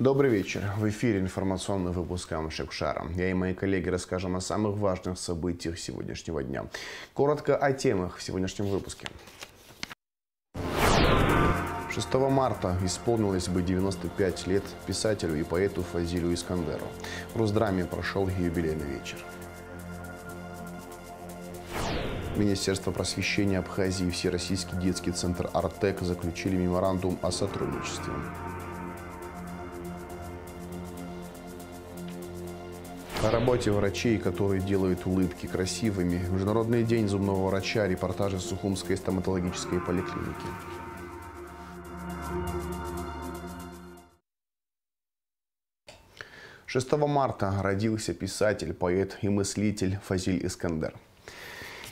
Добрый вечер. В эфире информационный выпуск Амшекшара. Я и мои коллеги расскажем о самых важных событиях сегодняшнего дня. Коротко о темах в сегодняшнем выпуске. 6 марта исполнилось бы 95 лет писателю и поэту Фазилю Искандеру. В Росдраме прошел юбилейный вечер. Министерство просвещения Абхазии и Всероссийский детский центр «Артек» заключили меморандум о сотрудничестве. О работе врачей, которые делают улыбки красивыми. Международный день зубного врача. Репортажи Сухумской стоматологической поликлиники. «6 марта родился писатель, поэт и мыслитель Фазиль Искандер.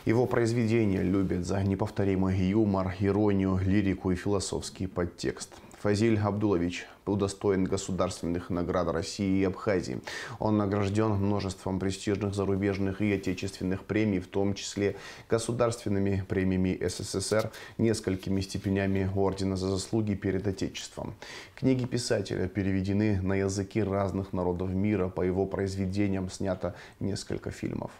Его произведения любят за неповторимый юмор, иронию, лирику и философский подтекст. Фазиль Абдулович удостоен государственных наград России и Абхазии. Он награжден множеством престижных зарубежных и отечественных премий, в том числе государственными премиями СССР, несколькими степенями ордена за заслуги перед Отечеством. Книги писателя переведены на языки разных народов мира. По его произведениям снято несколько фильмов.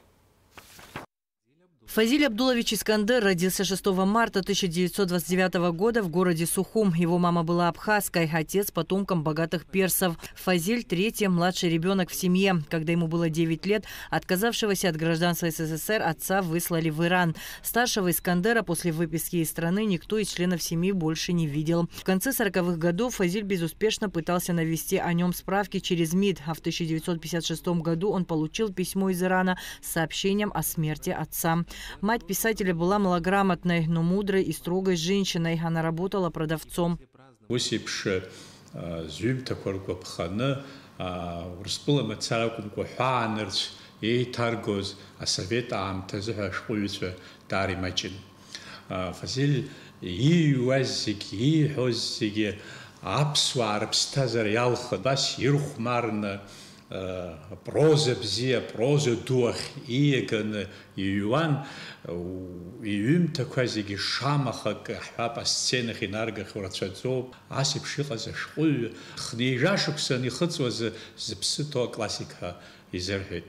Фазиль Абдулович Искандер родился 6 марта 1929 года в городе Сухум. Его мама была абхазской, отец – потомком богатых персов. Фазиль – третий младший ребенок в семье. Когда ему было 9 лет, отказавшегося от гражданства СССР отца выслали в Иран. Старшего Искандера после выписки из страны никто из членов семьи больше не видел. В конце 40-х годов Фазиль безуспешно пытался навести о нем справки через МИД, а в 1956 году он получил письмо из Ирана с сообщением о смерти отца. Мать писателя была малограмотной, но мудрой и строгой женщиной. Она работала продавцом. Проза бзия, проза дух иеган июан июм таквазиги шамахак хапа сценах и наргах врацадзо асип шиқаза шкул хнижашуксан и хыцваза запсито классика изерхет.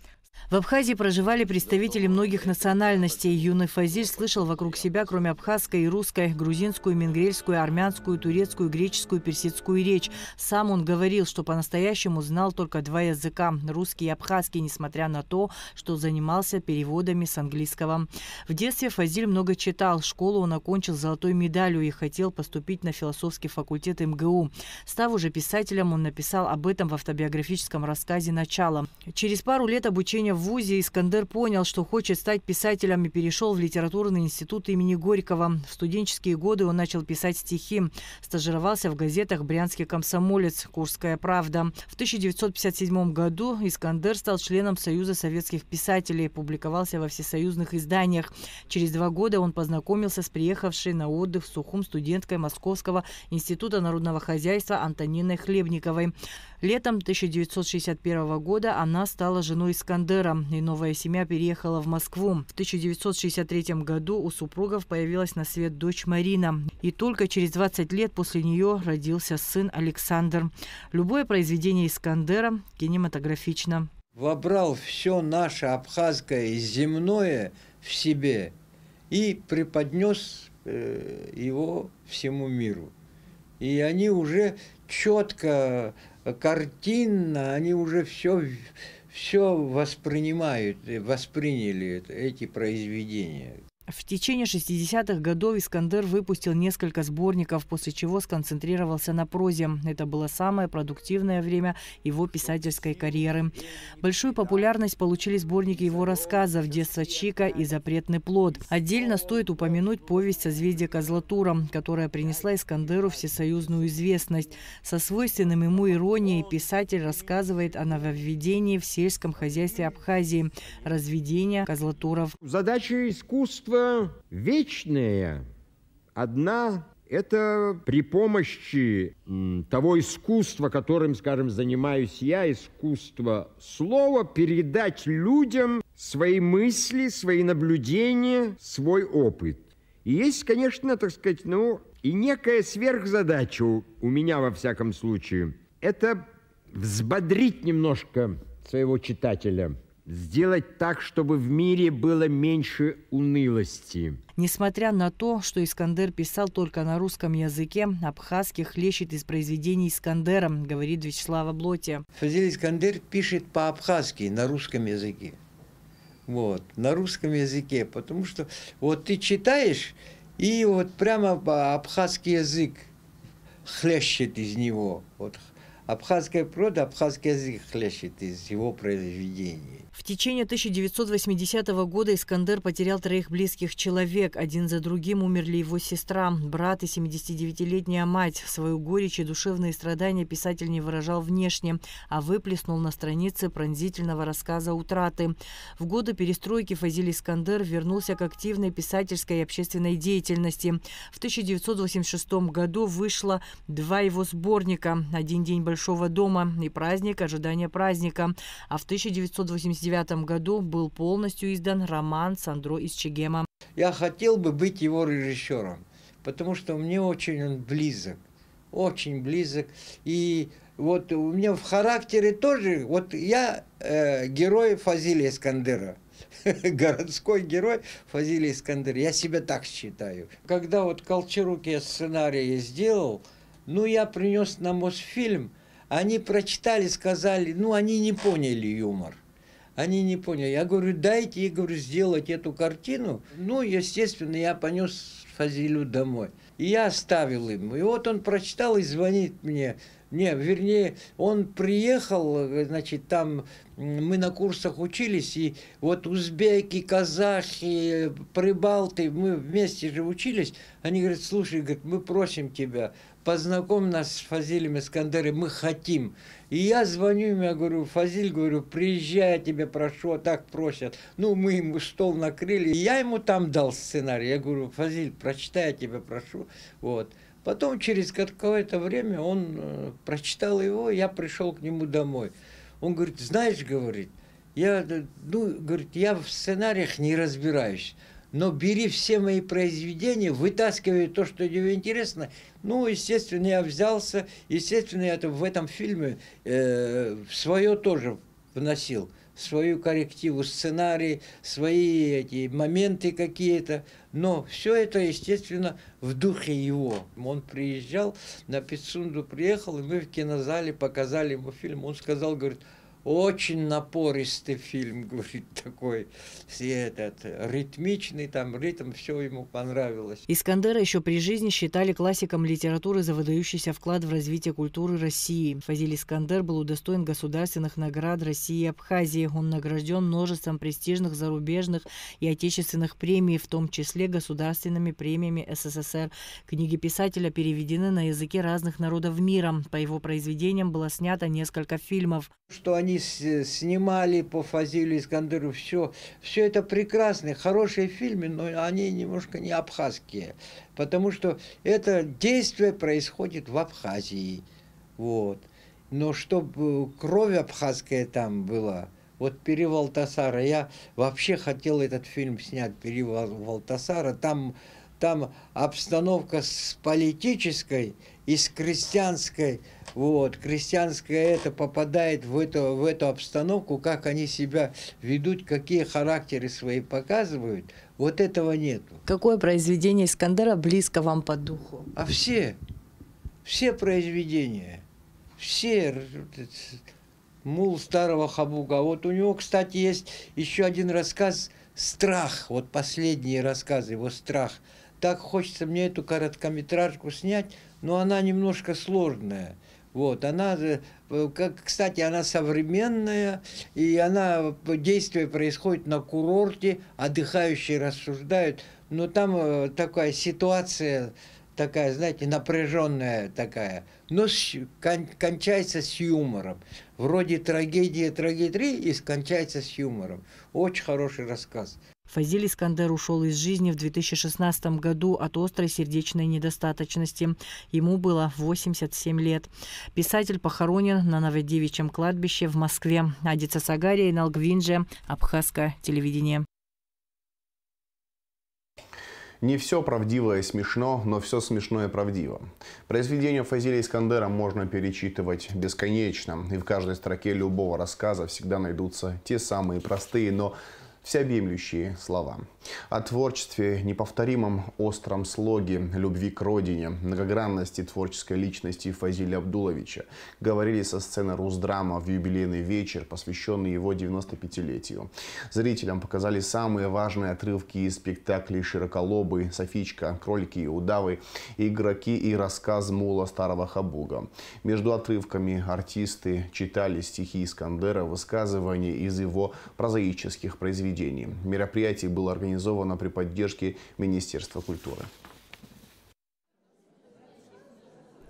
В Абхазии проживали представители многих национальностей. Юный Фазиль слышал вокруг себя, кроме абхазской и русской, грузинскую, мингрельскую, армянскую, турецкую, греческую, персидскую речь. Сам он говорил, что по-настоящему знал только 2 языка – русский и абхазский, несмотря на то, что занимался переводами с английского. В детстве Фазиль много читал. Школу он окончил с золотой медалью и хотел поступить на философский факультет МГУ. Став уже писателем, он написал об этом в автобиографическом рассказе «Начало». Через пару лет обучения в вузе Искандер понял, что хочет стать писателем, и перешел в литературный институт имени Горького. В студенческие годы он начал писать стихи. Стажировался в газетах «Брянский комсомолец», «Курская правда». В 1957 году Искандер стал членом Союза советских писателей, публиковался во всесоюзных изданиях. Через 2 года он познакомился с приехавшей на отдых в Сухум студенткой Московского института народного хозяйства Антониной Хлебниковой. Летом 1961 года она стала женой Искандера, и новая семья переехала в Москву. В 1963 году у супругов появилась на свет дочь Марина. И только через 20 лет после нее родился сын Александр. Любое произведение Искандера кинематографично. Вобрал все наше абхазское и земное в себе и преподнес его всему миру. И они уже четко, картинно, они уже все восприняли эти произведения. В течение 60-х годов Искандер выпустил несколько сборников, после чего сконцентрировался на прозе. Это было самое продуктивное время его писательской карьеры. Большую популярность получили сборники его рассказов «Детство Чика» и «Запретный плод». Отдельно стоит упомянуть повесть «Созвездие Козлатура», которая принесла Искандеру всесоюзную известность. Со свойственным ему иронией писатель рассказывает о нововведении в сельском хозяйстве Абхазии – разведения козлатуров. Задача искусства вечная. Одна – это при помощи того искусства, которым, скажем, занимаюсь я, искусство слова, передать людям свои мысли, свои наблюдения, свой опыт. И есть, конечно, так сказать, и некая сверхзадача у меня, во всяком случае. Это взбодрить немножко своего читателя, сделать так, чтобы в мире было меньше унылости. Несмотря на то, что Искандер писал только на русском языке, абхазский хлещет из произведений Искандера, говорит Вячеслав Блоти. Фазиль Искандер пишет по-абхазски, на русском языке. Вот, на русском языке, потому что вот ты читаешь, и вот прямо абхазский язык хлещет из него. Вот абхазская природа, абхазский язык хлещет из его произведений. В течение 1980 года Искандер потерял 3 близких человек. Один за другим умерли его сестра, брат и 79-летняя мать. Свою горечь и душевные страдания писатель не выражал внешне, а выплеснул на странице пронзительного рассказа утраты. В годы перестройки Фазиль Искандер вернулся к активной писательской и общественной деятельности. В 1986 году вышло 2 его сборника «Один день Большого дома» и «Праздник. Ожидание праздника». А в 1989 году был полностью издан роман «Сандро из Чегема». Я хотел бы быть его режиссером, потому что мне очень он близок, очень близок. И вот у меня в характере тоже, вот я герой Фазиля Искандера, городской герой Фазиля Искандера, я себя так считаю. Когда вот Колчарук я сценарий сделал, ну я принес на Мосфильм, они прочитали, сказали, ну они не поняли юмор. Они не поняли. Я говорю, дайте, я говорю, сделать эту картину. Ну, естественно, я понес Фазилю домой. И я оставил им. И вот он прочитал и звонит мне. Не, вернее, он приехал, значит, там мы на курсах учились, и вот узбеки, казахи, прибалты, мы вместе же учились. Они говорят, слушай, говорят, мы просим тебя, познакомь нас с Фазилем Искандером, мы хотим. И я звоню им, я говорю, Фазиль, говорю, приезжай, я тебя прошу, а так просят. Ну, мы ему стол накрыли. И я ему там дал сценарий. Я говорю, Фазиль, прочитай, я тебя прошу. Вот. Потом, через какое-то время, он прочитал его, я пришел к нему домой. Он говорит, знаешь, говорит, говорит, я в сценариях не разбираюсь. Но бери все мои произведения, вытаскивай то, что тебе интересно. Ну, естественно, я взялся, естественно, я в этом фильме свое тоже вносил, свою коррективу, сценарий, свои эти моменты какие-то. Но все это, естественно, в духе его. Он приезжал, на Пицунду приехал, и мы в кинозале показали ему фильм. Он сказал, говорит, очень напористый фильм, говорит, такой, ритмичный, там, ритм, все ему понравилось. Искандера еще при жизни считали классиком литературы за выдающийся вклад в развитие культуры России. Фазиль Искандер был удостоен государственных наград России и Абхазии. Он награжден множеством престижных зарубежных и отечественных премий, в том числе государственными премиями СССР. Книги писателя переведены на языки разных народов мира. По его произведениям было снято несколько фильмов. Что они снимали по Фазилю Искандеру, все это прекрасные, хорошие фильмы, но они немножко не абхазские, потому что это действие происходит в Абхазии, вот. Но чтобы кровь абхазская там была, вот «Перевал Тасара», я вообще хотел этот фильм снять, «Перевал Тасара», там обстановка с политической и с крестьянской. Вот, крестьянское это попадает в эту обстановку, как они себя ведут, какие характеры свои показывают, вот этого нету. Какое произведение Искандера близко вам по духу? А все произведения, все, мул старого Хабуга. Вот у него, кстати, есть еще один рассказ «Страх», вот последний рассказ его «Страх». Так хочется мне эту короткометражку снять, но она немножко сложная. Вот, она, кстати, она современная, и действие происходит на курорте, отдыхающие рассуждают, но там такая ситуация, такая, знаете, напряженная такая, но кончается с юмором. Вроде трагедия 3 и кончается с юмором. Очень хороший рассказ. Фазиль Искандер ушел из жизни в 2016 году от острой сердечной недостаточности. Ему было 87 лет. Писатель похоронен на Новодевичьем кладбище в Москве. Адица Сагария, Налгвинже, Абхазское телевидение. Не все правдивое смешно, но все смешное правдиво. Произведение Фазиля Искандера можно перечитывать бесконечно, и в каждой строке любого рассказа всегда найдутся те самые простые, но всеобъемлющие слова. О творчестве, неповторимом остром слоге, любви к родине, многогранности творческой личности Фазиля Абдуловича говорили со сцены Русдрама в юбилейный вечер, посвященный его 95-летию. Зрителям показали самые важные отрывки из спектаклей «Широколобый», «Софичка», «Кролики и удавы», «Игроки» и «Рассказ мула старого Хабуга». Между отрывками артисты читали стихи Искандера, высказывания из его прозаических произведений. Мероприятие было организовано при поддержке Министерства культуры.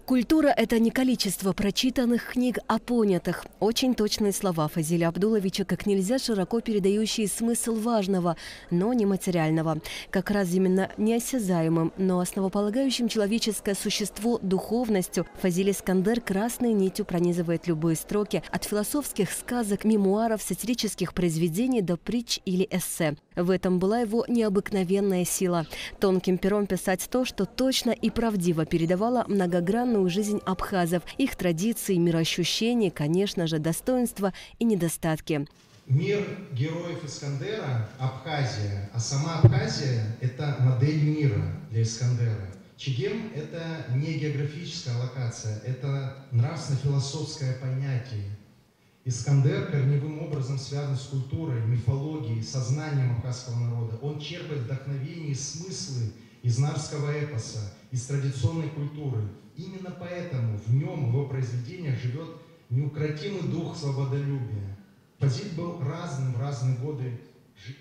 Культура – это не количество прочитанных книг, а понятых. Очень точные слова Фазиля Абдуловича, как нельзя широко передающие смысл важного, но нематериального. Как раз именно неосязаемым, но основополагающим человеческое существо духовностью Фазиль Искандер красной нитью пронизывает любые строки, от философских сказок, мемуаров, сатирических произведений до притч или эссе. В этом была его необыкновенная сила. Тонким пером писать то, что точно и правдиво передавало многогранную жизнь абхазов, их традиции, мироощущения, конечно же, достоинства и недостатки. Мир героев Искандера – Абхазия, а сама Абхазия – это модель мира для Искандера. Чегем – это не географическая локация, это нравственно-философское понятие. Искандер корневым образом связан с культурой, мифологией, сознанием абхазского народа. Он черпает вдохновение и смыслы из нарского эпоса, из традиционной культуры. Именно поэтому в нем, в его произведениях, живет неукротимый дух свободолюбия. Фазиль был разным в разные годы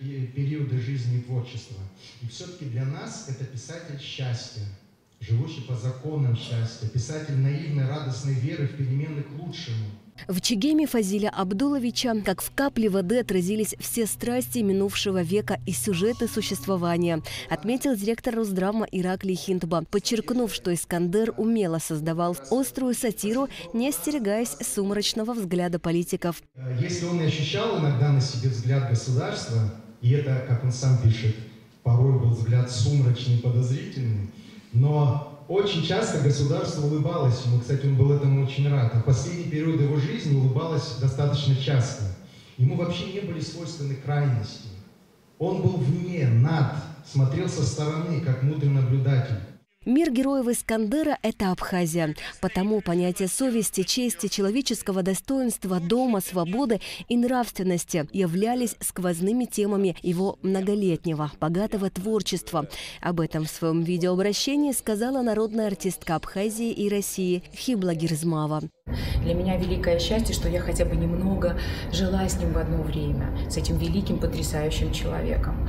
и периоды жизни и творчества. И все-таки для нас это писатель счастья, живущий по законам счастья, писатель наивной, радостной веры в перемены к лучшему. В чегеме Фазиля Абдуловича, как в капле воды, отразились все страсти минувшего века и сюжеты существования, отметил директор Русдрама Ираклий Хинтба, подчеркнув, что Искандер умело создавал острую сатиру, не остерегаясь сумрачного взгляда политиков. Если он и ощущал иногда на себе взгляд государства, и это, как он сам пишет, порой был взгляд сумрачный, подозрительный, но очень часто государство улыбалось ему. Кстати, он был этому очень рад. А в последний период его жизни улыбалось достаточно часто. Ему вообще не были свойственны крайности. Он был вне, над, смотрел со стороны, как мудрый наблюдатель. Мир героев Искандера – это Абхазия. Потому понятия совести, чести, человеческого достоинства, дома, свободы и нравственности являлись сквозными темами его многолетнего, богатого творчества. Об этом в своем видеообращении сказала народная артистка Абхазии и России Хибла Гирзмава. Для меня великое счастье, что я хотя бы немного жила с ним в одно время, с этим великим, потрясающим человеком.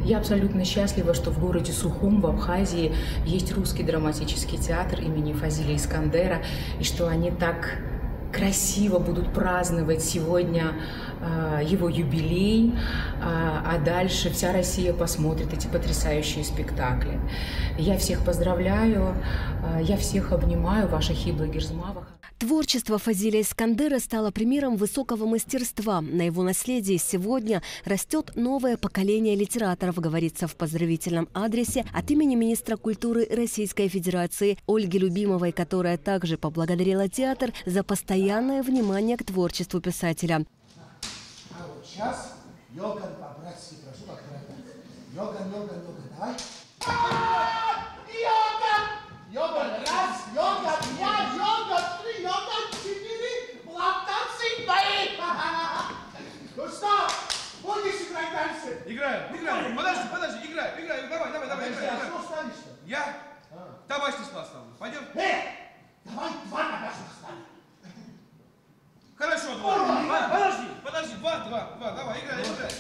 Я абсолютно счастлива, что в городе Сухум, в Абхазии, есть русский драматический театр имени Фазиля Искандера, и что они так красиво будут праздновать сегодня его юбилей, а дальше вся Россия посмотрит эти потрясающие спектакли. Я всех поздравляю, я всех обнимаю, ваша Хибла Гирзмава. Творчество Фазиля Искандера стало примером высокого мастерства. На его наследии сегодня растет новое поколение литераторов, говорится в поздравительном адресе от имени министра культуры Российской Федерации Ольги Любимовой, которая также поблагодарила театр за постоянное внимание к творчеству писателя. А вот сейчас Йоган по-братски прошу открывать. Йоган, давай. Йоган, раз, Йоган, два, Йоган, три, Йоган, четыре, плантации твои. Ну что, будешь играть дальше? Играем. Подожди, играй, давай. Что станешь-то? Я табачный склад ставлю. Пойдем? Давай два табачных склада. Хорошо, два. Подожди, два. Давай, играй.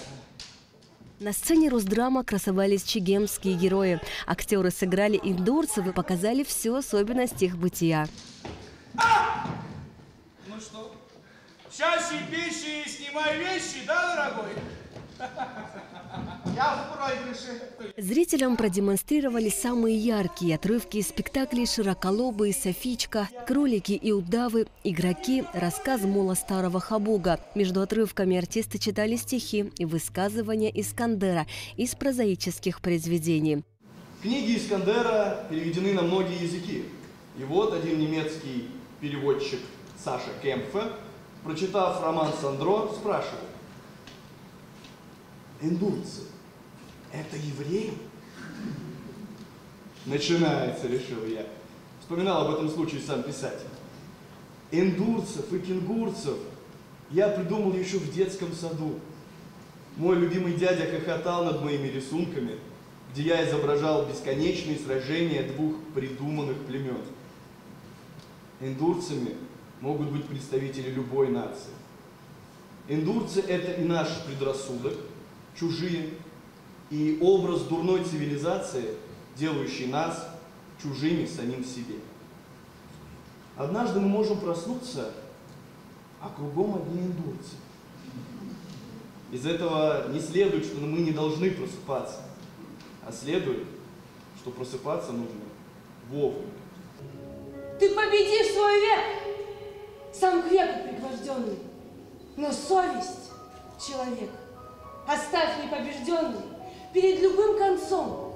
На сцене Русдрама красовались чегемские герои. Актеры сыграли индурцев и показали всю особенность их бытия. Ну что, чаще пищи, снимай вещи, да, дорогой? Я в проигрыше. Зрителям продемонстрировали самые яркие отрывки из спектаклей «Широколобый», «Софичка», «Кролики и удавы», «Игроки», рассказ Мола Старого Хабуга. Между отрывками артисты читали стихи и высказывания Искандера из прозаических произведений. Книги Искандера переведены на многие языки. И вот один немецкий переводчик Саша Кемпфе, прочитав роман Сандро, спрашивает: «Эндурцы – это евреи?» Начинается, решил я. Вспоминал об этом случае сам писатель. Эндурцев и кенгурцев я придумал еще в детском саду. Мой любимый дядя хохотал над моими рисунками, где я изображал бесконечные сражения двух придуманных племен. Эндурцами могут быть представители любой нации. Эндурцы – это и наш предрассудок, чужие, и образ дурной цивилизации, делающий нас чужими самим себе. Однажды мы можем проснуться, а кругом одни эндурцы. Из этого не следует, что мы не должны просыпаться, а следует, что просыпаться нужно вовремя. Ты победишь свой век, сам к веку пригвожденный, но совесть, человек, оставь непобежденный перед любым концом,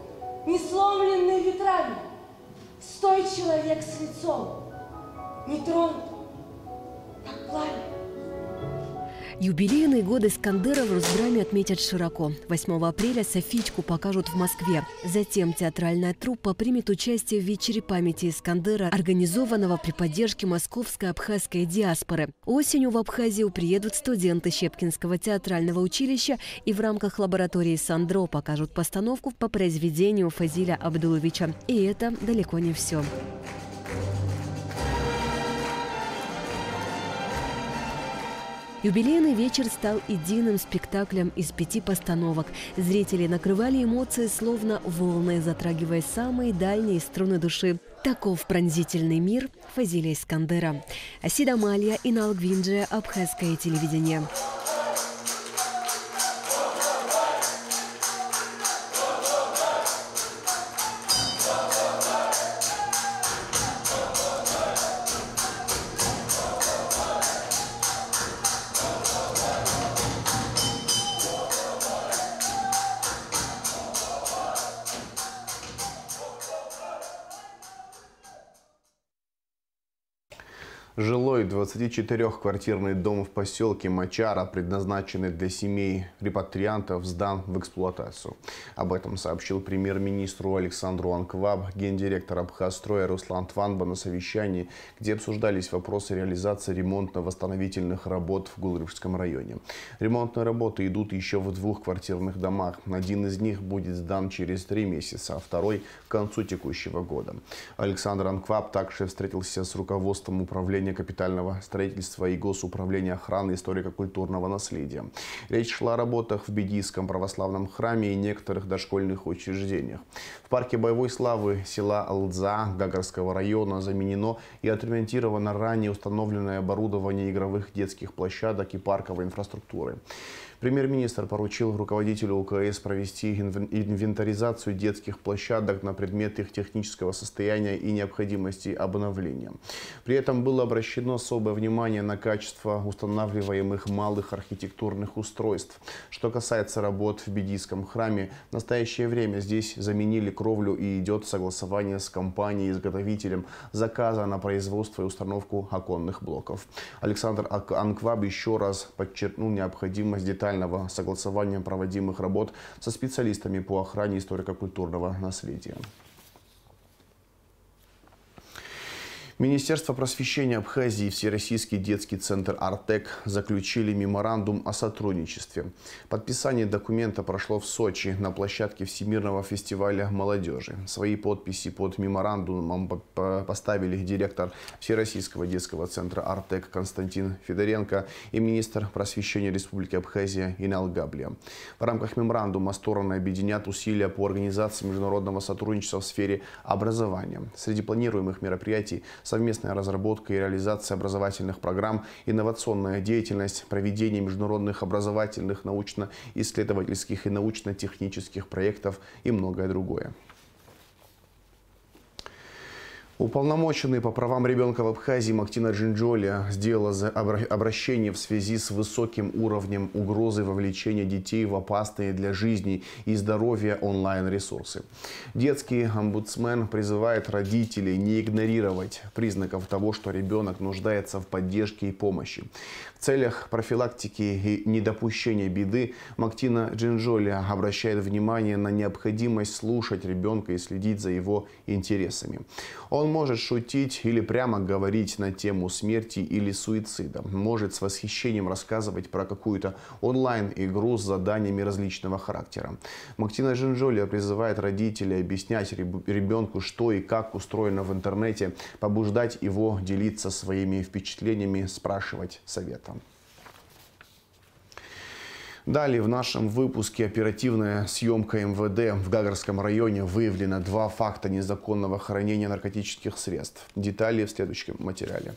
не сломленный ветрами. Стой, человек, с лицом, не тронут, как пламя. Юбилейные годы Искандера в Росдраме отметят широко. 8 апреля «Софичку» покажут в Москве. Затем театральная труппа примет участие в вечере памяти Искандера, организованного при поддержке московской абхазской диаспоры. Осенью в Абхазию приедут студенты Щепкинского театрального училища и в рамках лаборатории Сандро покажут постановку по произведению Фазиля Абдуловича. И это далеко не все. Юбилейный вечер стал единым спектаклем из 5 постановок. Зрители накрывали эмоции, словно волны, затрагивая самые дальние струны души. Таков пронзительный мир Фазиля Искандера. Асида Малья, Инал Гвинджия, Абхазское телевидение. Жилой 24-квартирный дом в поселке Мачара, предназначенный для семей репатриантов, сдан в эксплуатацию. Об этом сообщил премьер-министру Александру Анкваб гендиректор Абхазстроя Руслан Тванба на совещании, где обсуждались вопросы реализации ремонтно-восстановительных работ в Гулревском районе. Ремонтные работы идут еще в 2 квартирных домах. Один из них будет сдан через 3 месяца, а второй – к концу текущего года. Александр Анкваб также встретился с руководством управления капитального строительства и Госуправления охраны историко-культурного наследия. Речь шла о работах в Бедийском православном храме и некоторых дошкольных учреждениях. В парке боевой славы села Алдза Гагарского района заменено и отремонтировано ранее установленное оборудование игровых детских площадок и парковой инфраструктуры. Премьер-министр поручил руководителю УКС провести инвентаризацию детских площадок на предмет их технического состояния и необходимости обновления. При этом было обращено особое внимание на качество устанавливаемых малых архитектурных устройств. Что касается работ в Бедийском храме, в настоящее время здесь заменили кровлю и идет согласование с компанией-изготовителем заказа на производство и установку оконных блоков. Александр Анкваб еще раз подчеркнул необходимость детального согласования проводимых работ со специалистами по охране историко-культурного наследия. Министерство просвещения Абхазии и Всероссийский детский центр «Артек» заключили меморандум о сотрудничестве. Подписание документа прошло в Сочи на площадке Всемирного фестиваля молодежи. Свои подписи под меморандумом поставили директор Всероссийского детского центра «Артек» Константин Федоренко и министр просвещения Республики Абхазия Инал Габлия. В рамках меморандума стороны объединят усилия по организации международного сотрудничества в сфере образования. Среди планируемых мероприятий совместная разработка и реализация образовательных программ, инновационная деятельность, проведение международных образовательных, научно-исследовательских и научно-технических проектов и многое другое. Уполномоченный по правам ребенка в Абхазии Мактина Джинджоли сделала обращение в связи с высоким уровнем угрозы вовлечения детей в опасные для жизни и здоровья онлайн-ресурсы. Детский омбудсмен призывает родителей не игнорировать признаков того, что ребенок нуждается в поддержке и помощи. В целях профилактики и недопущения беды Мактина Джинджоли обращает внимание на необходимость слушать ребенка и следить за его интересами. Он может шутить или прямо говорить на тему смерти или суицида. Может с восхищением рассказывать про какую-то онлайн-игру с заданиями различного характера. Мактина Джинджоли призывает родителей объяснять ребенку, что и как устроено в интернете, побуждать его делиться своими впечатлениями, спрашивать совета. Далее в нашем выпуске оперативная съемка МВД. В Гагарском районе выявлено 2 факта незаконного хранения наркотических средств. Детали в следующем материале.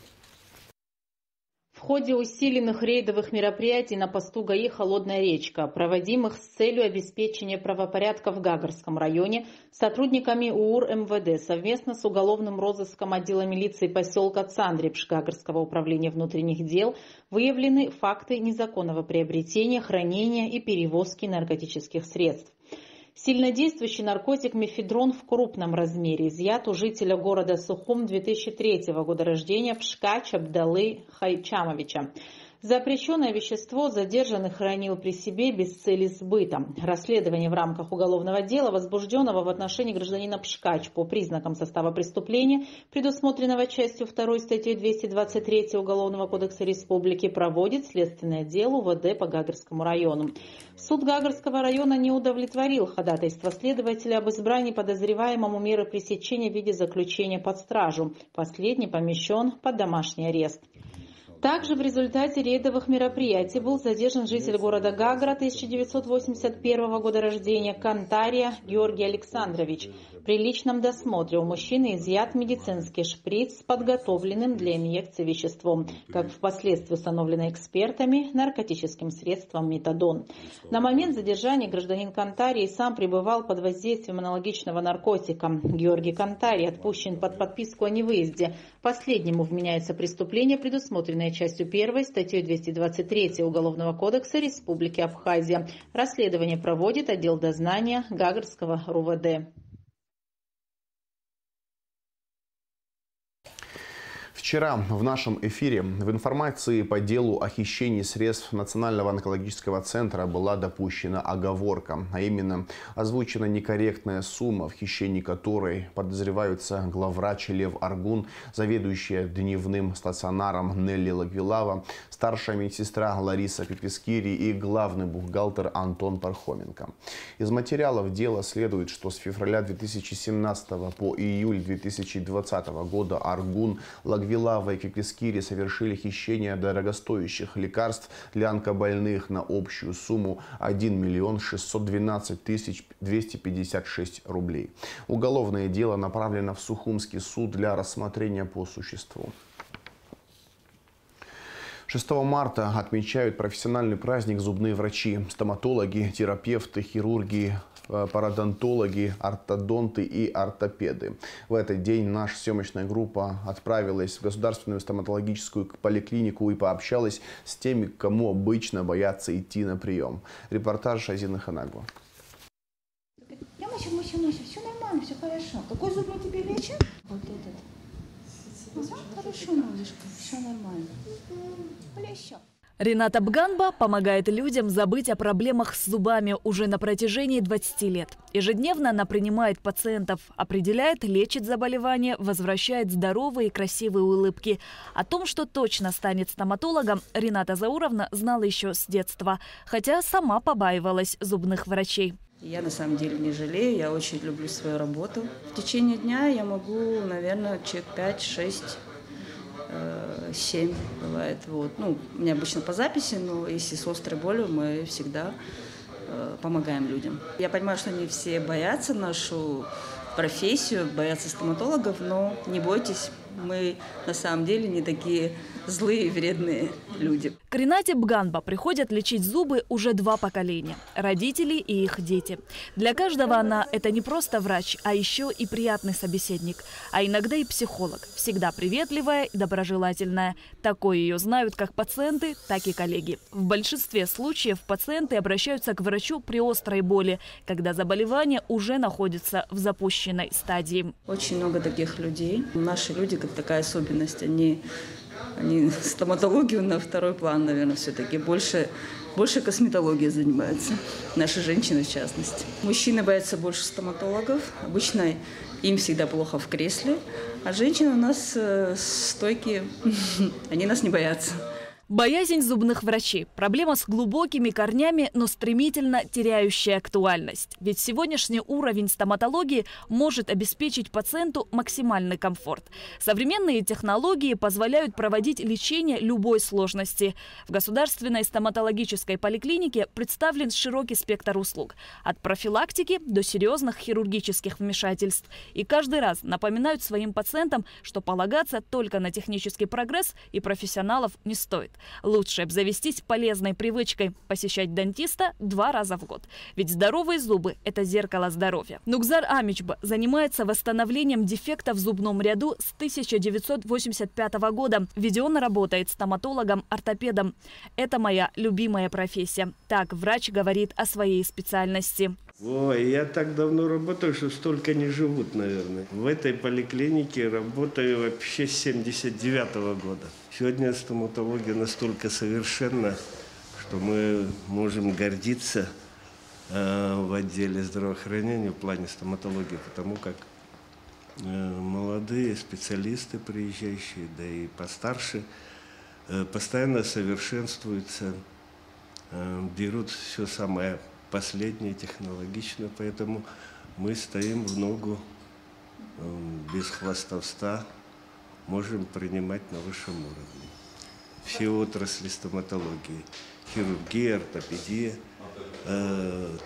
В ходе усиленных рейдовых мероприятий на посту ГАИ «Холодная речка», проводимых с целью обеспечения правопорядка в Гагарском районе, сотрудниками УУР МВД совместно с уголовным розыском отдела милиции поселка Цандрипш Гагарского управления внутренних дел выявлены факты незаконного приобретения, хранения и перевозки наркотических средств. Сильнодействующий наркотик мефедрон в крупном размере изъят у жителя города Сухум 2003 года рождения Пшкач Абдалы Хайчамовича. Запрещенное вещество задержанный хранил при себе без цели сбыта. Расследование в рамках уголовного дела, возбужденного в отношении гражданина Пшкач по признакам состава преступления, предусмотренного частью 2 статьей 223 Уголовного кодекса Республики, проводит следственное дело УВД по Гагарскому району. Суд Гагарского района не удовлетворил ходатайство следователя об избрании подозреваемому меры пресечения в виде заключения под стражу. Последний помещен под домашний арест. Также в результате рейдовых мероприятий был задержан житель города Гагра 1981 года рождения Кантария Георгий Александрович. При личном досмотре у мужчины изъят медицинский шприц с подготовленным для инъекции веществом, как впоследствии установлено экспертами, наркотическим средством метадон. На момент задержания гражданин Кантарий сам пребывал под воздействием аналогичного наркотика. Георгий Кантарий отпущен под подписку о невыезде. Последнему вменяется преступление, предусмотренное частью 1 статьей 223 Уголовного кодекса Республики Абхазия. Расследование проводит отдел дознания Гагарского РУВД. Вчера в нашем эфире в информации по делу о хищении средств Национального онкологического центра была допущена оговорка, а именно озвучена некорректная сумма, в хищении которой подозреваются главврач Лев Аргун, заведующая дневным стационаром Нелли Лагвилава, старшая медсестра Лариса Пепескири и главный бухгалтер Антон Пархоменко. Из материалов дела следует, что с февраля 2017 по июль 2020 года Аргун, Лагвилава и Пепескири совершили хищение дорогостоящих лекарств для онкобольных на общую сумму 1 612 256 рублей. Уголовное дело направлено в Сухумский суд для рассмотрения по существу. 6 марта отмечают профессиональный праздник зубные врачи, стоматологи, терапевты, хирурги, пародонтологи, ортодонты и ортопеды. В этот день наша съемочная группа отправилась в государственную стоматологическую поликлинику и пообщалась с теми, кому обычно боятся идти на прием. Репортаж Шазины Ханагу. Мася, все нормально, все хорошо. Какой зуб мы тебе лечим? Вот этот. Хорошо, малышка, все нормально. Еще. Рената Бганба помогает людям забыть о проблемах с зубами уже на протяжении 20 лет. Ежедневно она принимает пациентов, определяет, лечит заболевания, возвращает здоровые и красивые улыбки. О том, что точно станет стоматологом, Рената Зауровна знала еще с детства, хотя сама побаивалась зубных врачей. Я на самом деле не жалею, я очень люблю свою работу. В течение дня я могу, наверное, человек 5-6, 7 бывает. Вот. Ну, у меня обычно по записи, но если с острой болью, мы всегда помогаем людям. Я понимаю, что не все боятся нашу профессию, боятся стоматологов, но не бойтесь, Мы на самом деле не такие злые и вредные люди. К Ринате Бганба приходят лечить зубы уже 2 поколения – родители и их дети. Для каждого она – это не просто врач, а еще и приятный собеседник, а иногда и психолог, всегда приветливая и доброжелательная. Такое ее знают как пациенты, так и коллеги. В большинстве случаев пациенты обращаются к врачу при острой боли, когда заболевание уже находится в запущенной стадии. Очень много таких людей. Наши люди, как такая особенность, они стоматологию на второй план, наверное, все-таки больше косметологией занимаются. Наши женщины, в частности. Мужчины боятся больше стоматологов. Обычно им всегда плохо в кресле. А женщины у нас стойкие, они нас не боятся. Боязнь зубных врачей – проблема с глубокими корнями, но стремительно теряющая актуальность. Ведь сегодняшний уровень стоматологии может обеспечить пациенту максимальный комфорт. Современные технологии позволяют проводить лечение любой сложности. В Государственной стоматологической поликлинике представлен широкий спектр услуг – от профилактики до серьезных хирургических вмешательств. И каждый раз напоминают своим пациентам, что полагаться только на технический прогресс и профессионалов не стоит. Лучше обзавестись полезной привычкой – посещать дантиста 2 раза в год. Ведь здоровые зубы – это зеркало здоровья. Нукзар Амичба занимается восстановлением дефектов в зубном ряду с 1985 года. Ведь он работает стоматологом-ортопедом. Это моя любимая профессия. Так врач говорит о своей специальности. Ой, я так давно работаю, что столько не живут, наверное. В этой поликлинике работаю вообще с 79-го года. Сегодня стоматология настолько совершенна, что мы можем гордиться в отделе здравоохранения в плане стоматологии, потому как молодые специалисты, приезжающие, да и постарше, постоянно совершенствуются, берут все самое последнее, технологичное, поэтому мы стоим в ногу, без хвастовства, можем принимать на высшем уровне. Все отрасли стоматологии, хирургия, ортопедия,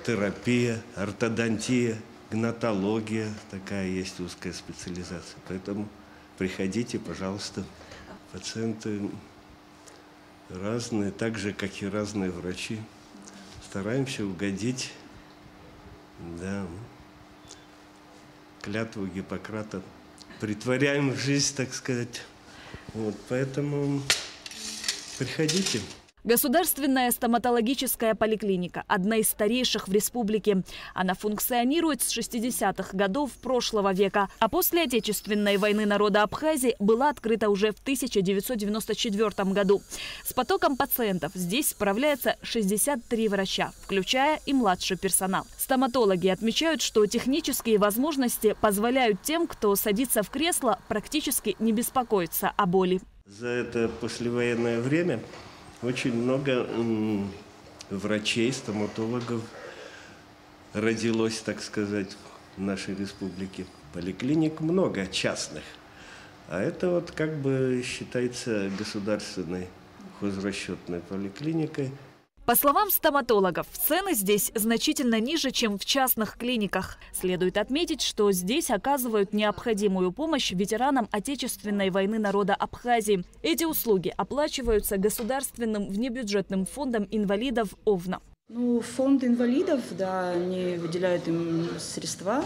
терапия, ортодонтия, гнатология, такая есть узкая специализация. Поэтому приходите, пожалуйста, пациенты разные, так же, как и разные врачи. Стараемся угодить, да, клятву Гиппократа притворяем в жизнь, так сказать. Вот, поэтому приходите. Государственная стоматологическая поликлиника – одна из старейших в республике. Она функционирует с 60-х годов прошлого века, а после Отечественной войны народа Абхазии была открыта уже в 1994 году. С потоком пациентов здесь справляется 63 врача, включая и младший персонал. Стоматологи отмечают, что технические возможности позволяют тем, кто садится в кресло, практически не беспокоиться о боли. За это послевоенное время очень много врачей, стоматологов родилось, так сказать, в нашей республике. Поликлиник много частных, а это вот как бы считается государственной хозрасчетной поликлиникой. По словам стоматологов, цены здесь значительно ниже, чем в частных клиниках. Следует отметить, что здесь оказывают необходимую помощь ветеранам Отечественной войны народа Абхазии. Эти услуги оплачиваются государственным внебюджетным фондом инвалидов ОВНА. Фонд инвалидов, да, они выделяют им средства,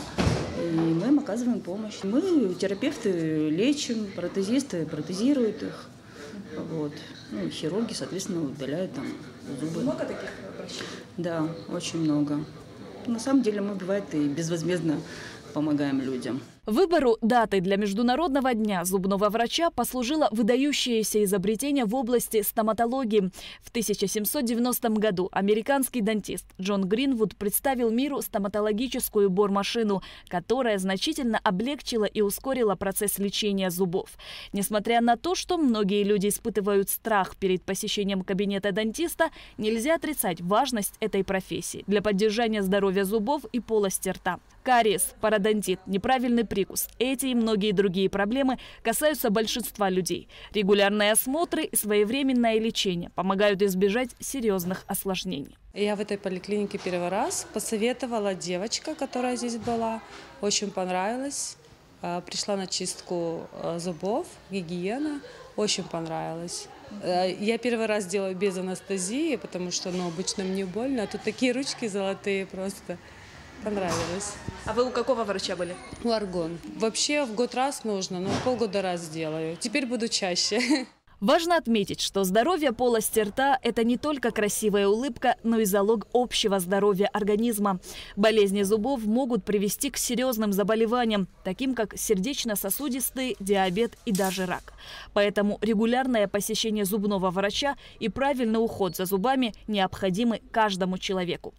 и мы им оказываем помощь. Мы, терапевты, лечим, протезисты протезируют их. Вот. Хирурги, соответственно, удаляют там зубы. Много таких врачей? Да, очень много. На самом деле мы, бывает, и безвозмездно помогаем людям. Выбору даты для Международного дня зубного врача послужило выдающееся изобретение в области стоматологии. В 1790 году американский дантист Джон Гринвуд представил миру стоматологическую бормашину, которая значительно облегчила и ускорила процесс лечения зубов. Несмотря на то, что многие люди испытывают страх перед посещением кабинета дантиста, нельзя отрицать важность этой профессии для поддержания здоровья зубов и полости рта. Кариес, пародонтит, неправильный прикус – эти и многие другие проблемы касаются большинства людей. Регулярные осмотры и своевременное лечение помогают избежать серьезных осложнений. Я в этой поликлинике первый раз. Посоветовала девочка, которая здесь была. Очень понравилось. пришла на чистку зубов, гигиена, очень понравилось. Я первый раз делаю без анестезии, потому что, обычно мне больно, а тут такие ручки золотые просто. Понравилось. А вы у какого врача были? У Аргон. Вообще в год раз нужно, но полгода раз делаю. Теперь буду чаще. Важно отметить, что здоровье полости рта – это не только красивая улыбка, но и залог общего здоровья организма. Болезни зубов могут привести к серьезным заболеваниям, таким как сердечно-сосудистый, диабет и даже рак. Поэтому регулярное посещение зубного врача и правильный уход за зубами необходимы каждому человеку.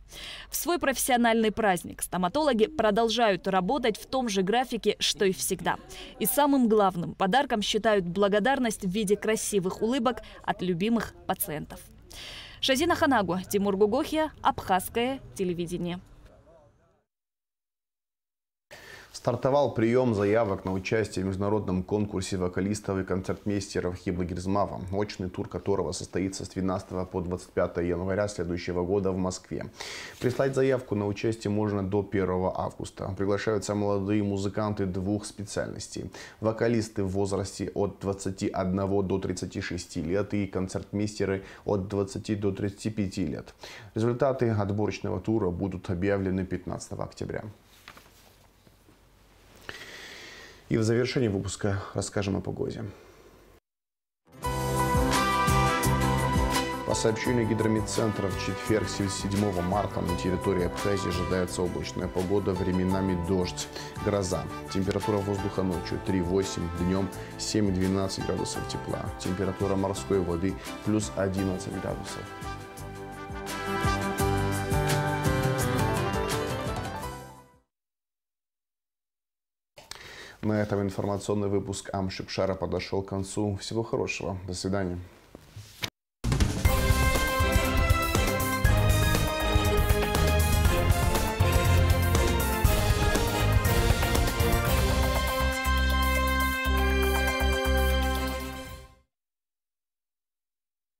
В свой профессиональный праздник стоматологи продолжают работать в том же графике, что и всегда. И самым главным подарком считают благодарность в виде красивых улыбок от любимых пациентов. Шазина Ханагу, Тимур Гугохия, Абхазское телевидение. Стартовал прием заявок на участие в международном конкурсе вокалистов и концертмейстеров Хибла-Гирзмава, очный тур которого состоится с 12 по 25 января следующего года в Москве. Прислать заявку на участие можно до 1 августа. Приглашаются молодые музыканты двух специальностей. Вокалисты в возрасте от 21 до 36 лет и концертмейстеры от 20 до 35 лет. Результаты отборочного тура будут объявлены 15 октября. И в завершении выпуска расскажем о погоде. По сообщению гидрометцентра, в четверг, 7 марта, на территории Абхазии ожидается облачная погода, временами дождь, гроза. Температура воздуха ночью 3-8, днем 7-12 градусов тепла. Температура морской воды плюс 11 градусов. На этом информационный выпуск Амшипшара подошел к концу. Всего хорошего. До свидания.